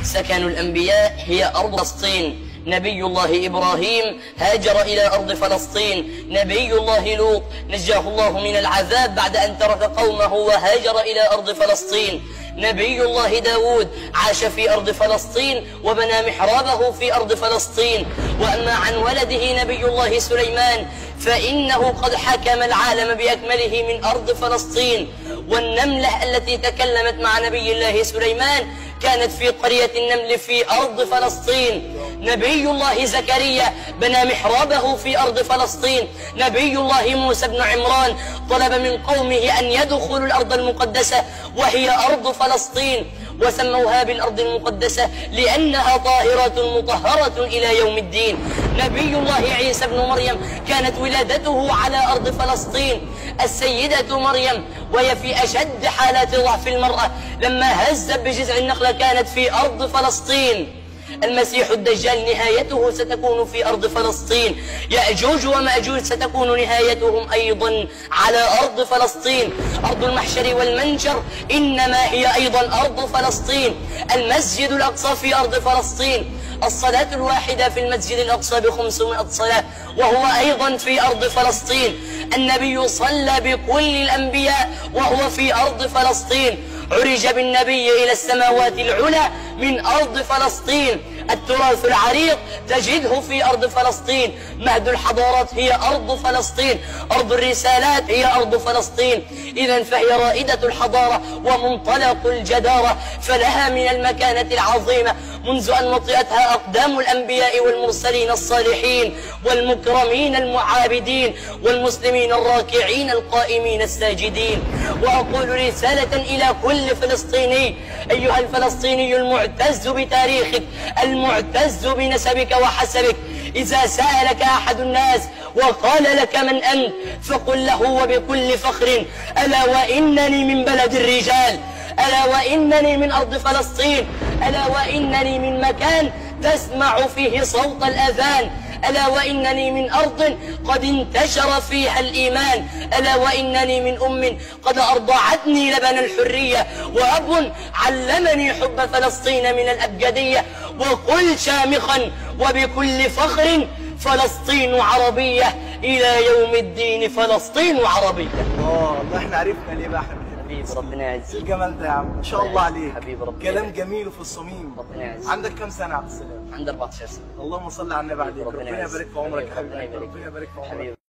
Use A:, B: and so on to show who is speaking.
A: سكن الأنبياء هي أرض فلسطين. نبي الله إبراهيم هاجر إلى أرض فلسطين. نبي الله لوط نجاه الله من العذاب بعد أن ترك قومه وهاجر إلى أرض فلسطين. نبي الله داود عاش في أرض فلسطين وبنى محرابه في أرض فلسطين. وأما عن ولده نبي الله سليمان فإنه قد حكم العالم بأكمله من أرض فلسطين. والنملة التي تكلمت مع نبي الله سليمان كانت في قرية النمل في أرض فلسطين. نبي الله زكريا بنى محرابه في أرض فلسطين. نبي الله موسى بن عمران طلب من قومه أن يدخلوا الأرض المقدسة وهي أرض فلسطين، وسموها بالأرض المقدسة لأنها طاهرة مطهرة إلى يوم الدين. نبي الله عيسى بن مريم كانت ولادته على أرض فلسطين. السيدة مريم وهي في أشد حالات ضعف المرأة لما هزت بجذع النخلة كانت في أرض فلسطين. المسيح الدجال نهايته ستكون في أرض فلسطين. يأجوج ومأجوج ستكون نهايتهم أيضا على أرض فلسطين. أرض المحشر والمنشر إنما هي أيضا أرض فلسطين. المسجد الأقصى في أرض فلسطين. الصلاة الواحدة في المسجد الأقصى ب500 صلاة وهو أيضا في أرض فلسطين. النبي صلى بكل الأنبياء وهو في أرض فلسطين. عرج بالنبي إلى السماوات العلى من أرض فلسطين. التراث العريق تجده في أرض فلسطين. مهد الحضارات هي أرض فلسطين. أرض الرسالات هي أرض فلسطين. إذن فهي رائدة الحضارة ومنطلق الجدارة، فلها من المكانة العظيمة منذ أن وطئتها أقدام الأنبياء والمرسلين الصالحين والمكرمين المعابدين والمسلمين الراكعين القائمين الساجدين. وأقول رسالة إلى كل فلسطيني: أيها الفلسطيني المعتز بتاريخك المعتز بنسبك وحسبك، إذا سألك أحد الناس وقال لك من أنت فقل له وبكل فخر: ألا وإنني من بلد الرجال، ألا وإنني من أرض فلسطين، ألا وإنني من مكان تسمع فيه صوت الأذان، ألا وإنني من أرض قد انتشر فيها الإيمان، ألا وإنني من أم قد أرضعتني لبن الحرية، وأب علمني حب فلسطين من الأبجدية. وقل شامخا وبكل فخر: فلسطين عربية إلى يوم الدين، فلسطين عربية.
B: الله احنا عرفنا ليه بقى احنا
A: حبيبي ربنا يعزك.
B: الجمال ده يا عم، ما شاء الله عليك.
A: حبيبي ربنا
B: كلام جميل وفي الصميم.
A: ربنا يعزك.
B: عندك كام سنة يا عبد السلام؟
A: عندي 14 سنة.
B: اللهم صل على النبي عليك. ربنا يبارك في عمرك يا حبيبي.
A: ربنا يبارك
B: ربنا يبارك في عمرك.